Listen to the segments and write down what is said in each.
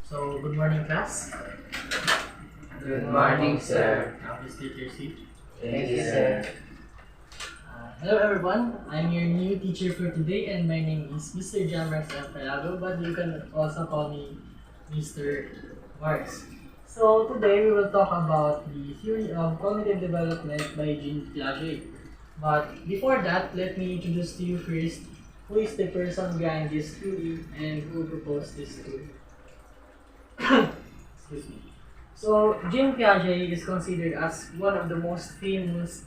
So, good morning, class. Good morning, sir. Please take your seat. Thank you, sir. Hello, everyone. I'm your new teacher for today, and my name is Mr. Jamrex F. Pelago, but you can also call me Mr. Mars. So, today we will talk about the theory of cognitive development by Jean Piaget. But before that, let me introduce to you first who is the person behind this theory and who proposed this theory. Excuse me. So, Jean Piaget is considered as one of the most famous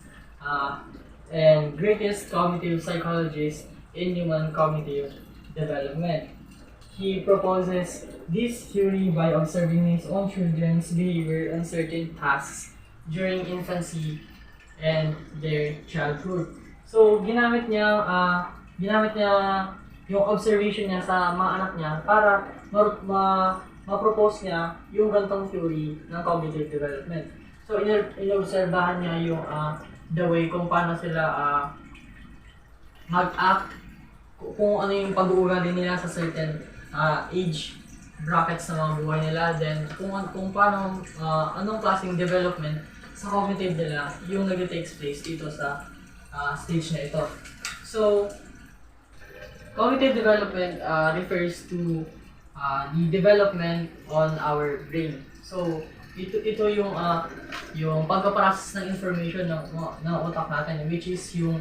and greatest cognitive psychologists in human cognitive development. He proposes this theory by observing his own children's behavior on certain tasks during infancy and their childhood. So, ginamit niya yung observation niya sa mga anak niya para ma-propose niya yung gantong theory ng cognitive development. So, inobserbahan niya yung the way kung paano sila mag-act, kung ano yung pag-uugali nila sa certain age brackets sa mga buhay nila, then kung paano, anong klaseng development sa cognitive nila yung nag-takes place dito sa stage na ito. So, cognitive development refers to the development on our brain. So, ito yung pagpaprocess ng information ng utak natin, which is yung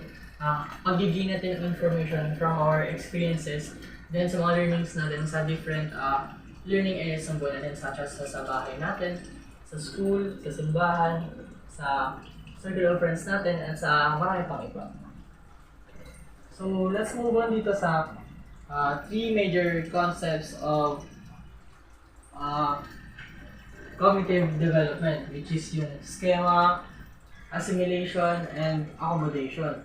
pagiging natin ng information from our experiences, then sa mga learnings natin sa different learning areas ng buhay natin, such as sa bahay natin, sa school, sa simbahan, sa circle of friends natin, at sa marami pang iba. So, let's move on dito sa three major concepts of cognitive development, which is yung schema, assimilation, and accommodation.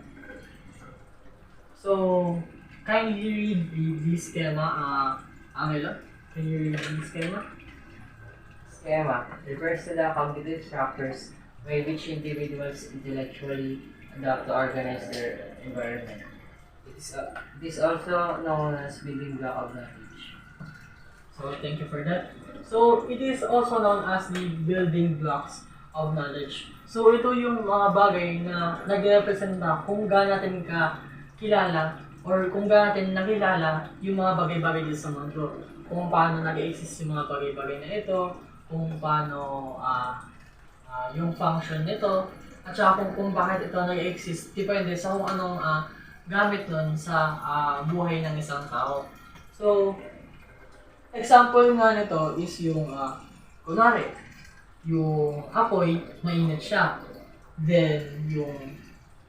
So, kindly read the schema, Angelo. Can you read the schema? Schema refers to the cognitive structures by which individuals intellectually adapt to organize their environment. It is also known as building block of knowledge. So, thank you for that. So, it is also known as the building blocks of knowledge. So, ito yung mga bagay na nagre-representa kung gaano natin kilala or kung gaano natin nakilala yung mga bagay-bagay dito sa mundo. Kung paano nag-exist yung mga bagay-bagay na ito, kung paano yung function nito, at saka kung bakit ito nag-exist, depende sa kung anong gamit nun sa buhay ng isang tao. So, example nga nito is yung, kunwari, yung apoy, mainit siya. Then, yung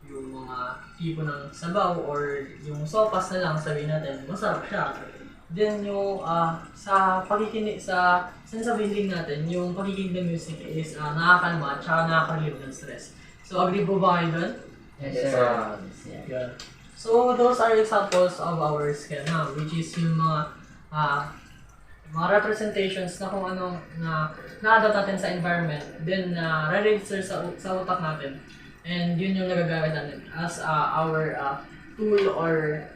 mga tipo ng sabaw or yung sopas na lang, sabihin natin, masarap siya. Then, yung sa pakikinig, sa sabihin natin, yung pakikinig ng music is nakakalma at saka nakaka-relieve ng stress. So, agree po ba kayo doon? Yes, sir. Yeah. So, those are examples of our schema, which is yung mga representations na kung anong na-adapt natin sa environment, then re-register sa utak natin. And yun yung nagagamit natin as our tool or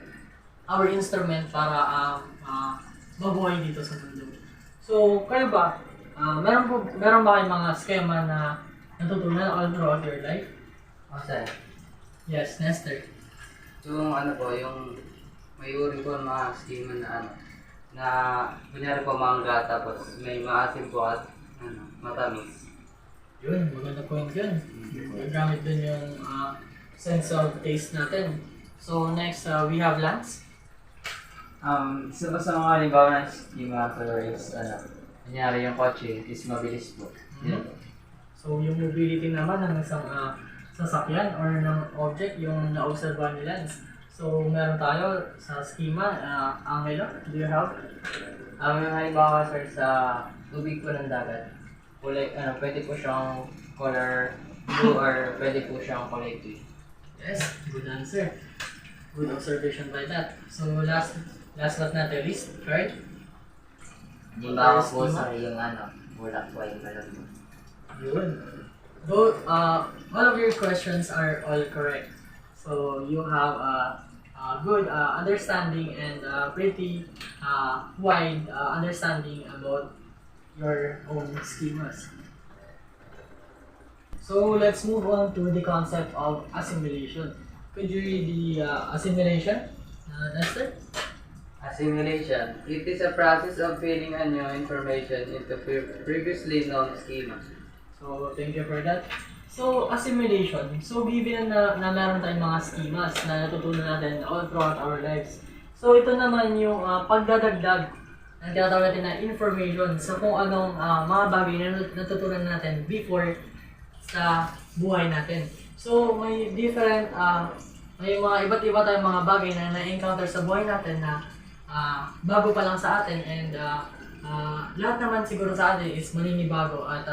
our instrument para mabuhay dito sa mundo. So, kayo ba? Meron ba kayong mga schema na natutunan all throughout your life? Sir. Yes, Nestor. Yung yung may uri ko mga schema na kunyari po mangga tapos may maasim po at matamis. Yun, maganda point yun. Gamit dun yung sense of taste natin. So next, we have Lance. Isa pa sa mga halimbawa ng schema is kunyari yung kotse is mabilis po. Mm-hmm. So yung mobility naman ng isang sasakyan or ng object yung na-observe ni Lance. So meron tayo sa schema, Angelo, do you have? Yung halimbawa sir sa tubig po ng dagat, kulay, pwede po siyang color blue or pwede po siyang kulay green. Yes, good answer. Good observation by that. So last but not the least, right? Halimbawa po sa yung bulak po yung malambot. Yun. Both, all of your questions are all correct. So you have a good understanding and pretty wide understanding about your own schemas. So let's move on to the concept of assimilation. Could you read the assimilation, Nestor? Assimilation. It is a process of filling a new information into previously known schema. So, thank you for that. So, assimilation. So, given na meron tayong mga schemas na natutunan natin all throughout our lives. So, ito naman yung pagdadagdag ng tinatawag natin na information sa kung anong mga bagay na natutunan natin before sa buhay natin. So, may different, may mga iba't iba tayong mga bagay na na-encounter sa buhay natin na bago pa lang sa atin and lahat naman siguro sa atin is maninibago at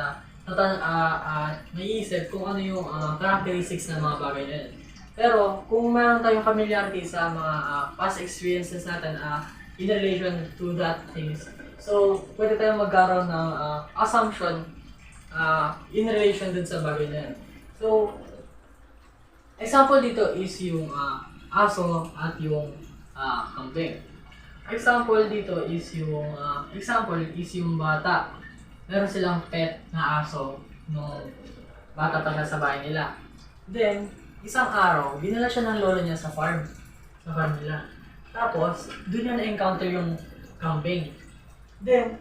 maiisip kung ano yung characteristics ng mga bagay na yun. Pero kung mayroon tayong familiarity sa mga past experiences natin in relation to that things, so pwede tayong magkaroon ng assumption in relation dun sa bagay na yun. So, example dito is yung aso at yung kambing. Example dito is yung bata. Meron silang pet na aso nung bata pa sa bahay nila. Then, isang araw, dinala siya ng lolo niya sa farm nila. Tapos, doon niya na-encounter yung kambing. Then,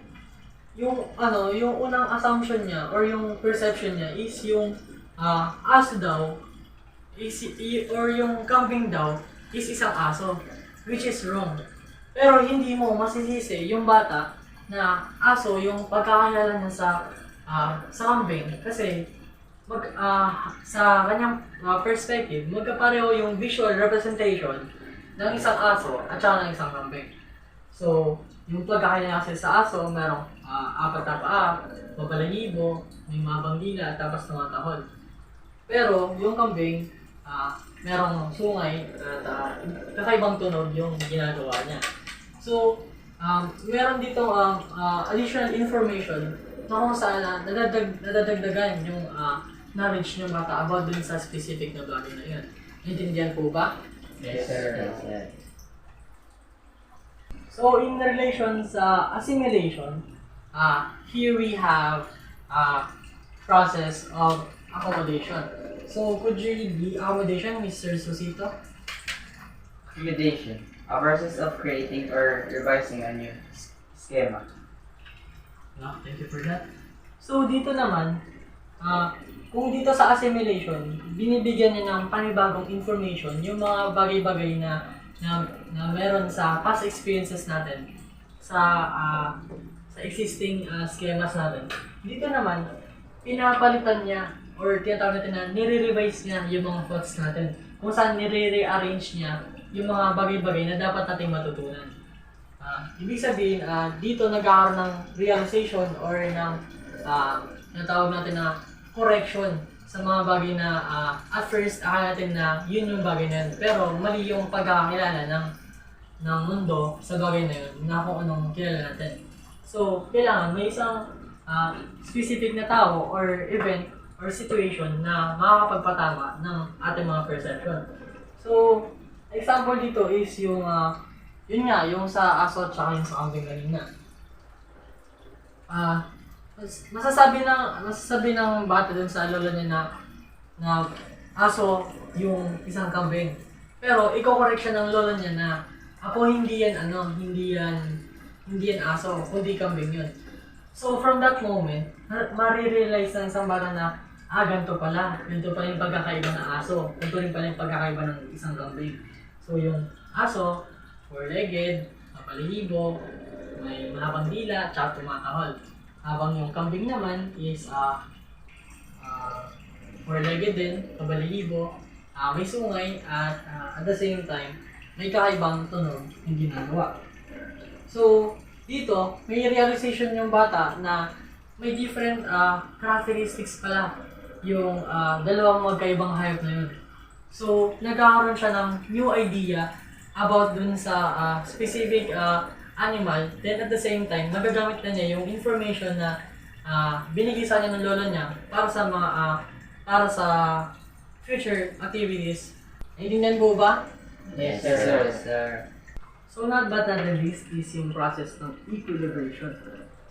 yung unang assumption niya or yung perception niya is yung aso daw or yung kambing daw is isang aso, which is wrong. Pero hindi mo masisisi yung bata na aso yung pagkakilala niya sa kambing kasi sa kanyang perspective, magkapareho yung visual representation ng isang aso at saka ng isang kambing. So, yung pagkakilala kasi sa aso, merong apat na paa, mabalahibo, may mabang dila, tapos tumatahol. Pero yung kambing, merong sungay at kakaibang tunog yung ginagawa niya. So, meron dito additional information na kung saan nadadagdagan yung knowledge ng bata about dun sa specific na bagay na yun. Naintindihan po ba? Yes, sir. Yes. So, in relation sa assimilation, here we have a process of accommodation. So, could you read the accommodation, Mr. Susito? Accommodation. A process of creating or revising a new schema. No, thank you for that. So, dito naman, kung dito sa assimilation, binibigyan niya ng panibagong information yung mga bagay-bagay na meron sa past experiences natin sa existing schemas natin. Dito naman, pinapalitan niya or tinatawag natin na nire-revise niya yung mga thoughts natin. Kung saan nire-rearrange niya yung mga bagay-bagay na dapat nating matutunan. Ibig sabihin, dito nagkakaroon ng realization or ng natawag natin na correction sa mga bagay na at first akala natin na yun yung bagay na yun. Pero mali yung pagkakakilala ng mundo sa bagay na yun na kung anong kilala natin. So, kailangan may isang specific na tao or event or situation na makakapagpatama ng ating mga perception. So, example dito is yung yung sa aso at saka yung sa kambing kanina. Masasabi ng bata dun sa lola niya na aso yung isang kambing. Pero i-correct siya ng lola niya na ako hindi yan aso, kundi kambing yun. So from that moment, marirealize ng isang bata na ganito pala yung pagkakaiba ng aso, ganito rin pala yung pagkakaiba ng isang kambing. So yung aso, four-legged, mapalihibo, may mahabang dila, tsaka tumatahol. Habang yung kambing naman is four-legged din, mabalihibo, may sungay, at the same time, may kakaibang tunog yung ginagawa. So, dito, may realization yung bata na may different characteristics pala yung dalawang magkaibang hayop na yun. So, nagkakaroon siya ng new idea about dun sa specific animal, then at the same time, magagamit na niya yung information na binigay sa kanya ng lola niya para sa future activities. Naiintindihan po ba? Yes, sir. Yes, sir. So not but not the least is yung process ng equilibration.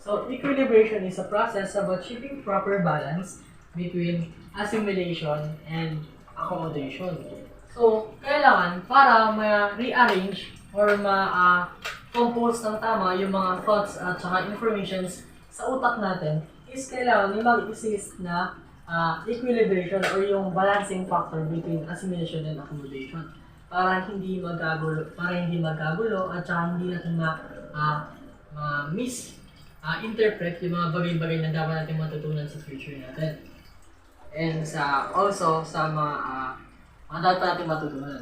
So, equilibration is a process of achieving proper balance between assimilation and accommodation. So, kailangan para ma-rearrange or ma-compose ng tama yung mga thoughts at saka informations sa utak natin is kailangan may mag-exist na equilibration or yung balancing factor between assimilation and accommodation para hindi magkagulo at saka hindi natin interpret yung mga bagay-bagay na dapat natin matutunan sa future natin. And also sa mga dapat natin matutunan.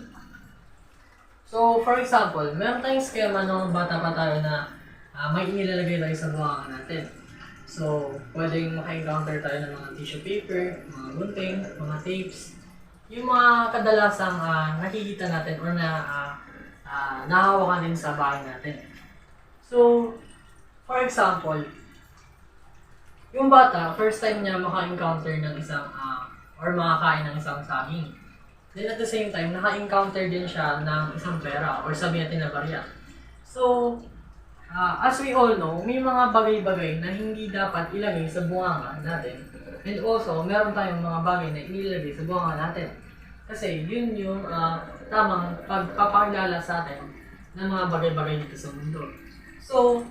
So, for example, meron tayong schema nung bata pa tayo na may inilalagay tayo sa buwangan natin. So, pwedeng maka-encounter tayo ng mga tissue paper, mga gunting, mga tapes, yung mga kadalasang nakikita natin or nahahawakan din sa bahay natin. So, for example, yung bata, first time niya maka-encounter ng isang or makakain ng isang saging. Then at the same time, naka-encounter din siya ng isang pera or sabi natin na barya. So, as we all know, may mga bagay-bagay na hindi dapat ilagay sa bunganga natin. And also, meron tayong mga bagay na inilagay sa bunganga natin. Kasi yun yung tamang pagpapakilala sa atin ng mga bagay-bagay dito sa mundo. So,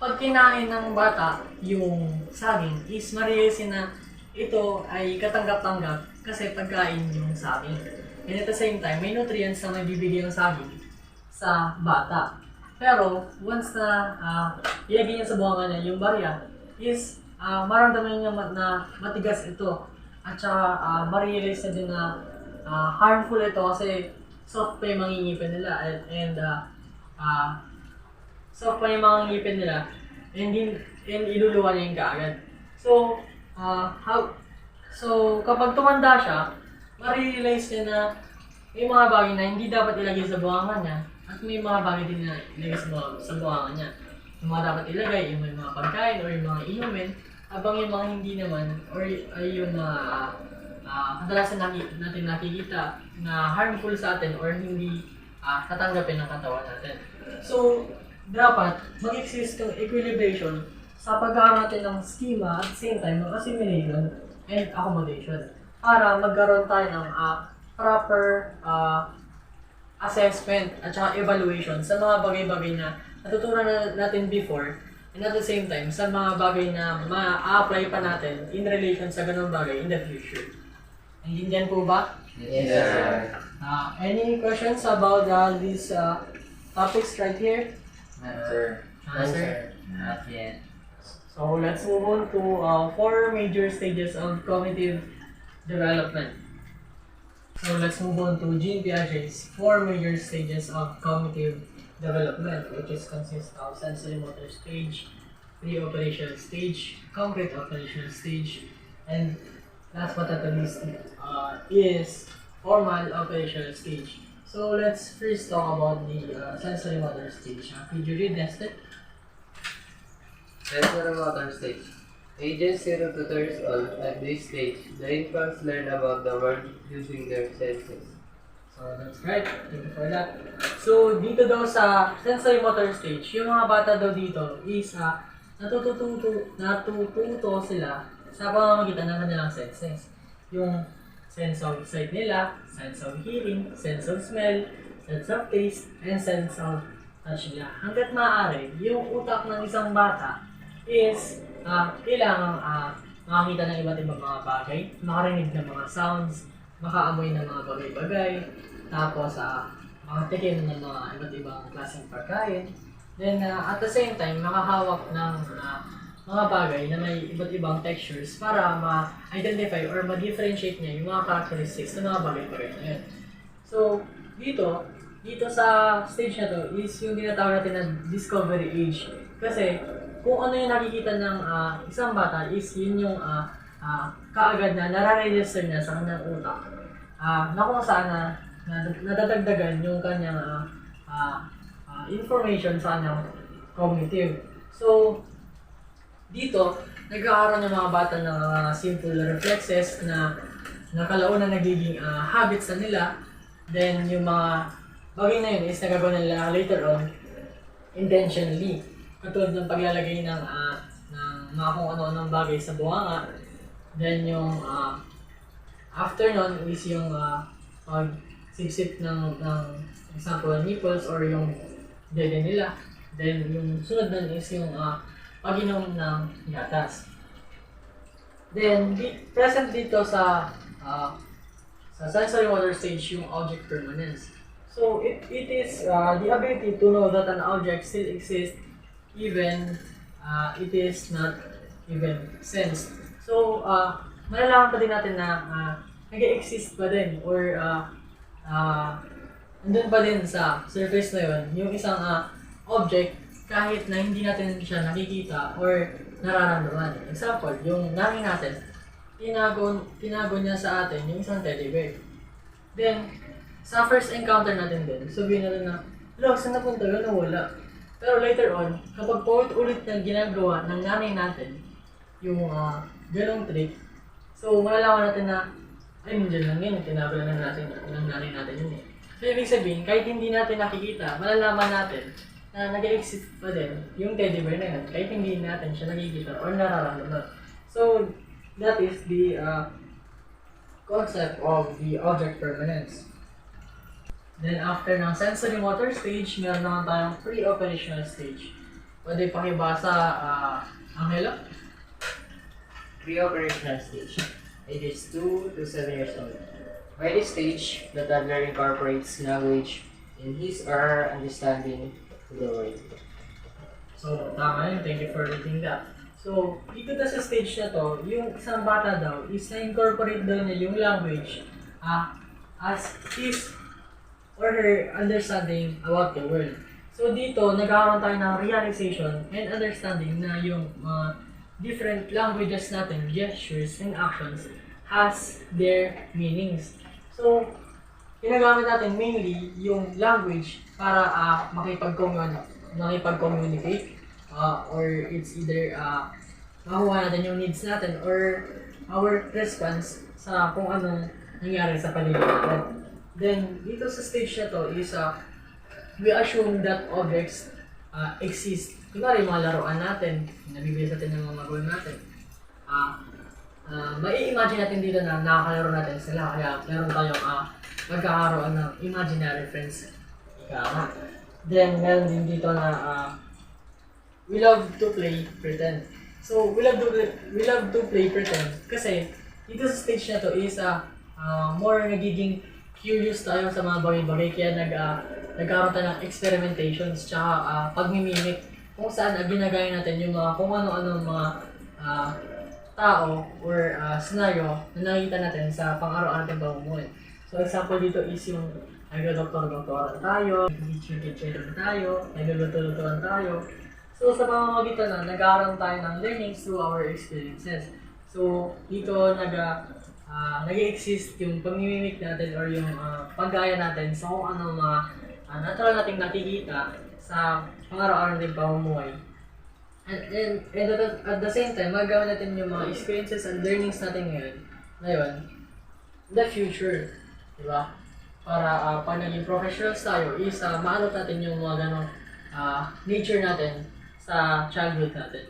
pag kinain ng bata yung saging, is ma-realize na ito ay katanggap-tanggap kasi pagkain yung saging. And at the same time, may nutrients na may bibigay ng saging sa bata. Pero, once na ilagay niya sa buwangan niya yung barya, is maramdaman niya na matigas ito. At saka, ma-realize na din na harmful ito kasi soft pa yung mga ngipin nila soft pa yung mga ngipin nila and iluluwa niya yung kaagad. So, kapag tumanda siya, ma-realize niya na may mga bagay na hindi dapat ilagay sa buwangan niya at may mga bagay din na ilagay sa buwangan niya. Yung mga dapat ilagay, yung may mga pagkain or yung mga inumin, habang yung mga hindi naman or ay yung kadalasan natin nakikita na harmful sa atin or hindi tatanggapin ng katawan natin. So, dapat mag-exist yung equilibration sa pagkakaroon natin ng schema at same time ng assimilation and accommodation para magkaroon tayo ng proper assessment at saka evaluation sa mga bagay-bagay na natutunan natin before and at the same time sa mga bagay na ma-apply pa natin in relation sa ganung bagay in the future. Naiintindihan po ba? Yes, sir. Any questions about these topics right here? No, sir. Sir? Not yet. So let's move on to 4 major stages of cognitive development. So let's move on to Jean Piaget's 4 major stages of cognitive development, which is consist of sensory motor stage, pre-operational stage, concrete operational stage, and last but not least is formal operational stage. So let's first talk about the sensory motor stage. Could you read this? Sensory motor stage. Ages 0 to 3 years old. At this stage, the infants learn about the world using their senses. So that's right. Thank you for that. So dito daw sa sensory motor stage, yung mga bata daw dito is natututo sila sa pamamagitan ng kanilang senses. Yung sense of sight nila, sense of hearing, sense of smell, sense of taste, and sense of touch nila. Hanggat maaari, yung utak ng isang bata is kailangang makakita ng iba't ibang mga bagay, makarinig ng mga sounds, makaamoy ng mga bagay-bagay, tapos makatikim ng mga iba't ibang klaseng pagkain. Then at the same time, makahawak ng mga bagay na may iba't ibang textures para ma-identify or ma-differentiate niya yung mga characteristics ng mga bagay-bagay na yun. So, dito sa stage na to is yung tinatawag natin na discovery age. Kasi, kung ano yung nakikita ng isang bata is yun yung kaagad na nare-register niya sa kanyang utak. Na kung saan nadadagdagan yung kanyang information sa kanyang cognitive. So, dito, nagkakaroon ng mga bata ng simple reflexes na kalaunan nagiging habits na nila. Then, yung mga bagay na yun is nagagawa nila later on intentionally. katulad ng paglalagay ng mga kung ano-anong bagay sa bunganga. Then yung after nun is yung pag-sip-sip ng example, nipples or yung dede nila. Then yung sunod nun is yung pag-inom ng gatas. Then, present dito sa sensory motor stage yung object permanence. So, it is the ability to know that an object still exists even it is not even sensed. So, malalaman pa din natin na nag-exist pa din or andun pa din sa surface na yun yung isang object kahit na hindi natin siya nakikita or nararamdaman. Example, yung nanay natin, tinago niya sa atin yung isang teddy bear. Then, sa first encounter natin din, sabihin natin na, "Hello, saan napunta yun? Nawala." Pero later on, kapag paulit-ulit na ginagawa ng nanay natin yung ganong trick, so malalaman natin na, ay, nandiyan lang yun, tinago lang natin ng nanay natin yun eh. So, ibig sabihin, kahit hindi natin nakikita, malalaman natin na nag-exist pa din yung teddy bear na yun, kahit hindi natin siya nakikita or nararamdaman. So, that is the concept of the object permanence. Then, after ng sensory motor stage, meron naman tayong pre-operational stage. Pwede pakibasa, Angelo? Pre-operational stage. Ages 2 to 7 years old. By this stage, the toddler incorporates language in his or her understanding to the world. So, tama yun. Thank you for reading that. So, dito na sa stage na to, yung isang bata daw is na-incorporate daw niya yung language as his or her understanding about the world. So, dito, nagkakaroon tayo ng realization and understanding na yung different languages natin, gestures, and actions has their meanings. So, ginagamit natin mainly yung language para makipag-communicate or it's either makuha natin yung needs natin or our response sa kung anong nangyari sa paligid natin. Then, dito sa stage na to is we assume that objects exist. Kunwari, mga laruan natin, nabibili sa atin ng mga magulang natin. Mai-imagine natin dito na nakakalaro natin sila, kaya meron tayong magkakaroon ng imaginary friends. Then, meron din dito na we love to play pretend. So, we love to play pretend kasi dito sa stage na to is more nagiging curious tayo sa mga bagay-bagay kaya nagkaroon tayo ng experimentations tsaka pagmimimik kung saan ginagaya natin yung mga kung ano-ano mga tao or scenario na nakikita natin sa pang-araw-araw natin pamumuhay. So, example dito is yung nag-doktor-doktoran tayo, teacher-teacheran tayo, nagluluto-lutuan tayo. So, sa pamamagitan na, nag-aaral tayo ng learnings through our experiences. So, dito nag-exist yung pamimimik natin or yung paggaya natin sa kung ano mga natural nating nakikita sa pang-araw-araw nating pamumuhay. And at the same time, magawa natin yung mga experiences and learnings natin ngayon, in the future, di ba? Para pag naging professionals tayo, is maanot natin yung mga ganong nature natin sa childhood natin.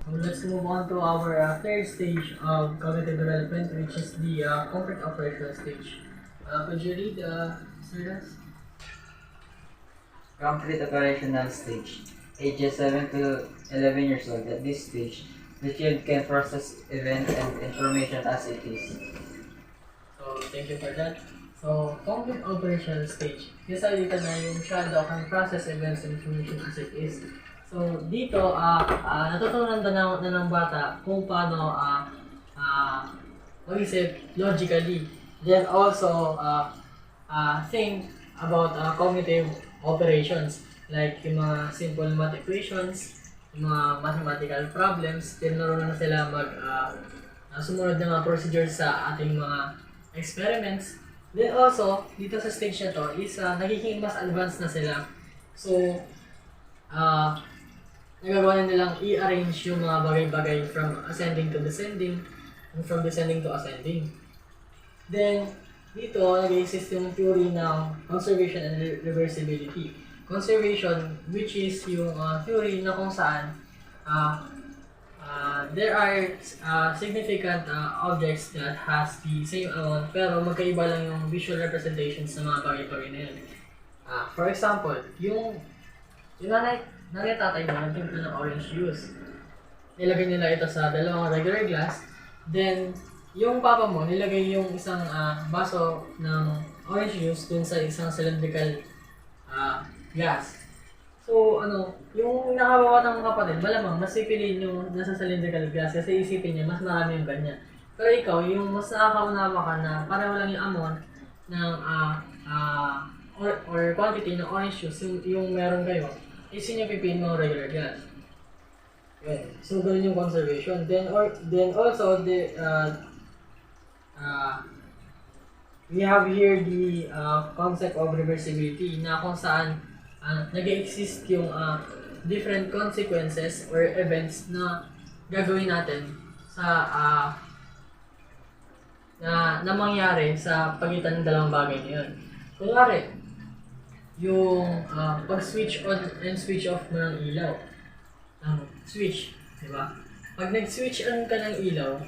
So let's move on to our third stage of cognitive development, which is the complete operational stage. Could you read, students? Complete operational stage. Ages 7 to 11 years old. At this stage, the child can process events and information as it is. So, thank you for that. So, complete operational stage. Kasi dito na yung child can process events and information as it is. So, dito, natutunan na ng bata kung paano mag-isip logically. Then also, think about cognitive operations. Like yung mga simple math equations, yung mga mathematical problems, then naroon na sila sumunod ng mga procedures sa ating mga experiments. Then also, dito sa stage na to is nagiging mas advanced na sila. So, nagagawa na nilang i-arrange yung mga bagay-bagay from ascending to descending and from descending to ascending. Then, dito nag-exist yung theory ng conservation and reversibility. conservation, which is yung theory na kung saan there are significant objects that has the same amount pero magkaiba lang yung visual representations ng mga bagay-bagay na yun. For example, yung nanay tatay mo nagtimpla ng orange juice. Nilagay nila ito sa dalawang regular glass. Then, yung papa mo nilagay yung isang baso ng orange juice dun sa isang cylindrical glass. So, yung nakabawa ng kapatid, malamang mas pipiliin yung nasa cylindrical glass kasi isipin niya mas marami yung ganyan. Pero ikaw, yung mas nakakaunawa ka na pareho lang yung amount ng or quantity ng orange juice yung meron kayo, is yun yung pipiliin mo regular glass. Okay. So, ganun yung conservation. Then also, we have here the concept of reversibility na kung saan nag-exist yung different consequences or events na gagawin natin sa na mangyari sa pagitan ng dalawang bagay na yun. Kunwari, yung pag-switch on and switch off mo ng ilaw. Switch, di ba? Pag nag-switch on ka ng ilaw,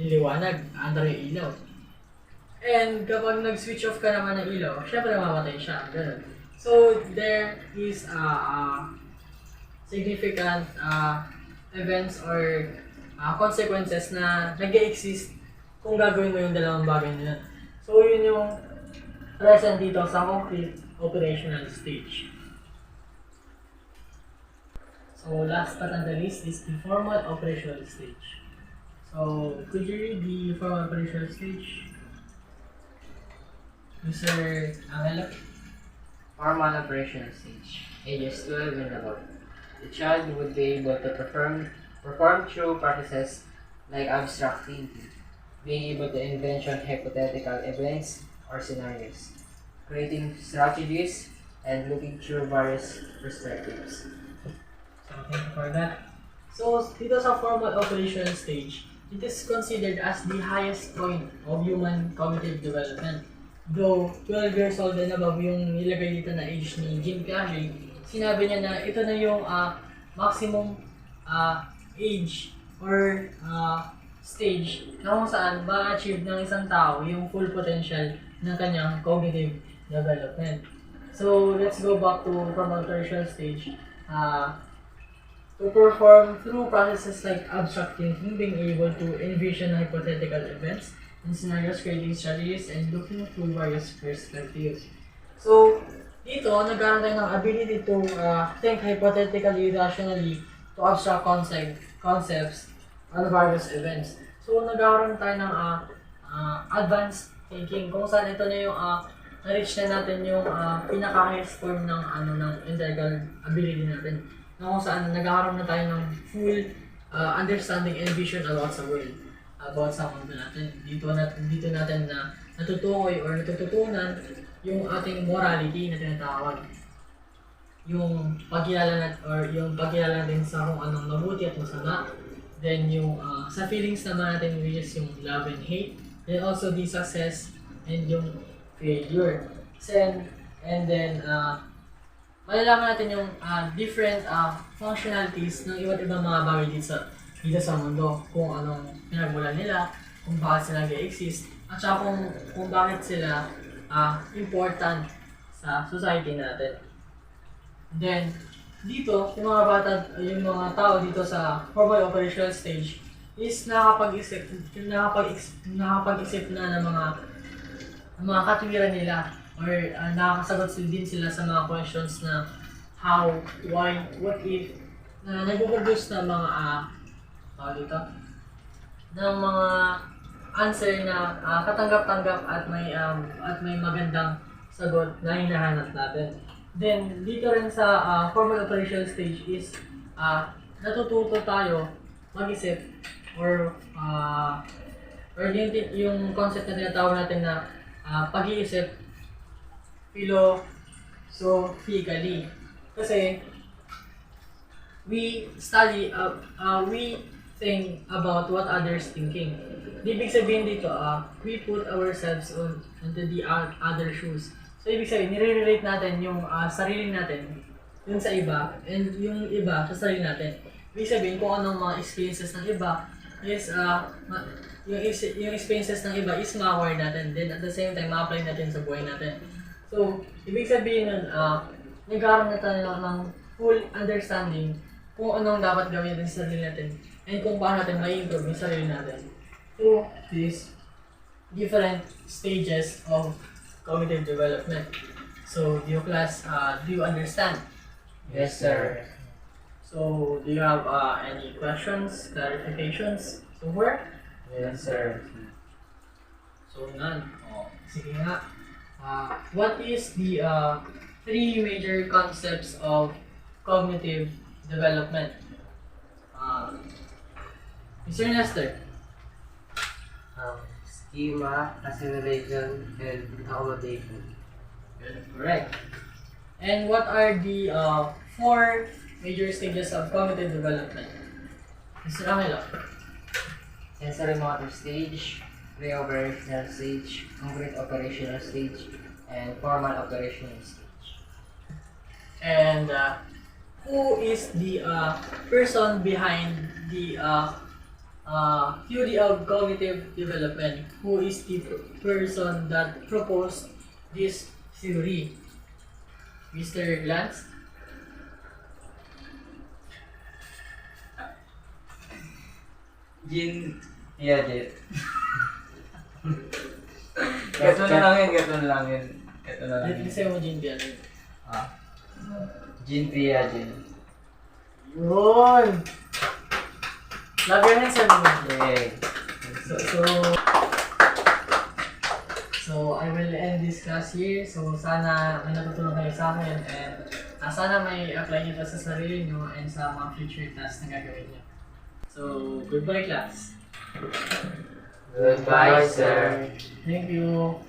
liliwanag, under yung ilaw. And kapag nag-switch off ka naman ng ilaw, syempre mamatay siya. Ganun. So, there is significant events or consequences na nag-exist kung gagawin mo yung dalawang bagay na yun. So, yun yung present dito sa concrete operational stage. So, last but not the least is the formal operational stage. So, could you read the formal operational stage? Mr. Angelo? Formal operational stage, ages 12 and above. The child would be able to perform through processes like abstract thinking, being able to invention hypothetical events or scenarios, creating strategies, and looking through various perspectives. So, thank you for that. So, dito sa formal operational stage, it is considered as the highest point of human cognitive development. Though 12 years old and above yung nilagay dito na age ni Piaget, sinabi niya na ito na yung maximum age or stage na kung saan ma-achieve ng isang tao yung full potential ng kanyang cognitive development. So, let's go back to formal operational stage. To perform through processes like abstract thinking, being able to envision hypothetical events and scenarios, creating strategies, and looking through various perspectives. So, dito, nagkaroon tayo ng ability to think hypothetically, rationally, to abstract concepts on various events. So, nagkaroon tayo ng advanced thinking, kung saan ito na yung na-reach na natin yung pinaka-highest form ng integral ability natin. Na kung saan nagkakaroon na tayo ng full understanding and vision about sa world. About sa mundo natin. Dito natin na natutukoy or natututunan yung ating morality na tinatawag. Yung pagkilala natin sa kung anong mabuti at masama. Then yung sa feelings naman natin, which is yung love and hate. Then also the success and yung failure. And then malalaman natin yung different functionalities ng iba't ibang mga bagay dito sa mundo, kung anong pinagmulan nila, kung bakit sila nag-exist, at saka kung bakit sila important sa society natin. Then, dito, yung mga tao dito sa formal operational stage is nakakapag-isip na ng mga katwiran nila or nakakasagot din sila sa mga questions na how, why, what if, na nag-produce ng mga ng mga answer na katanggap-tanggap at may magandang sagot na hinahanap natin. Then dito rin sa formal operational stage is natututo tayo mag-isip or yung concept na tinatawag natin na pag-iisip philosophically. Kasi we think about what others thinking. Ibig sabihin dito, we put ourselves into the other shoes. So, ibig sabihin, nire-relate natin yung sarili natin dun sa iba, and yung iba sa sarili natin. Ibig sabihin, kung anong mga experiences ng iba is, yung experiences ng iba is ma-aware natin. Then, at the same time, ma-apply natin sa buhay natin. So, ibig sabihin nun, nagkaroon na tayo ng full understanding kung anong dapat gawin natin sa sarili natin and kung paano natin ma-improve yung sarili natin through these different stages of cognitive development. So, do you class, do you understand? Yes, sir. So, do you have any questions, clarifications so far? Yes, sir. So, none. Sige nga. What is the three major concepts of cognitive development? Mr. Nestor. Schema, assimilation, and accommodation. Good, correct. And what are the four major stages of cognitive development? Mr. Angelo. Sensory motor stage, pre-operational stage, concrete operational stage, and formal operational stage. And who is the person behind the theory of cognitive development? Who is the person that proposed this theory? Mr. Lance? Jean Piaget. Gato na lang yun, gato na lang yun. Gato na lang yun. Say mo Jean Piaget. Jean Piaget. Yun! Love your hands, everyone. Yay. So I will end this class here. So sana may natutunan kayo sa akin and sana may apply nyo sa sarili nyo and sa mga future tasks na gagawin nyo. So goodbye class. Goodbye, sir. Thank you.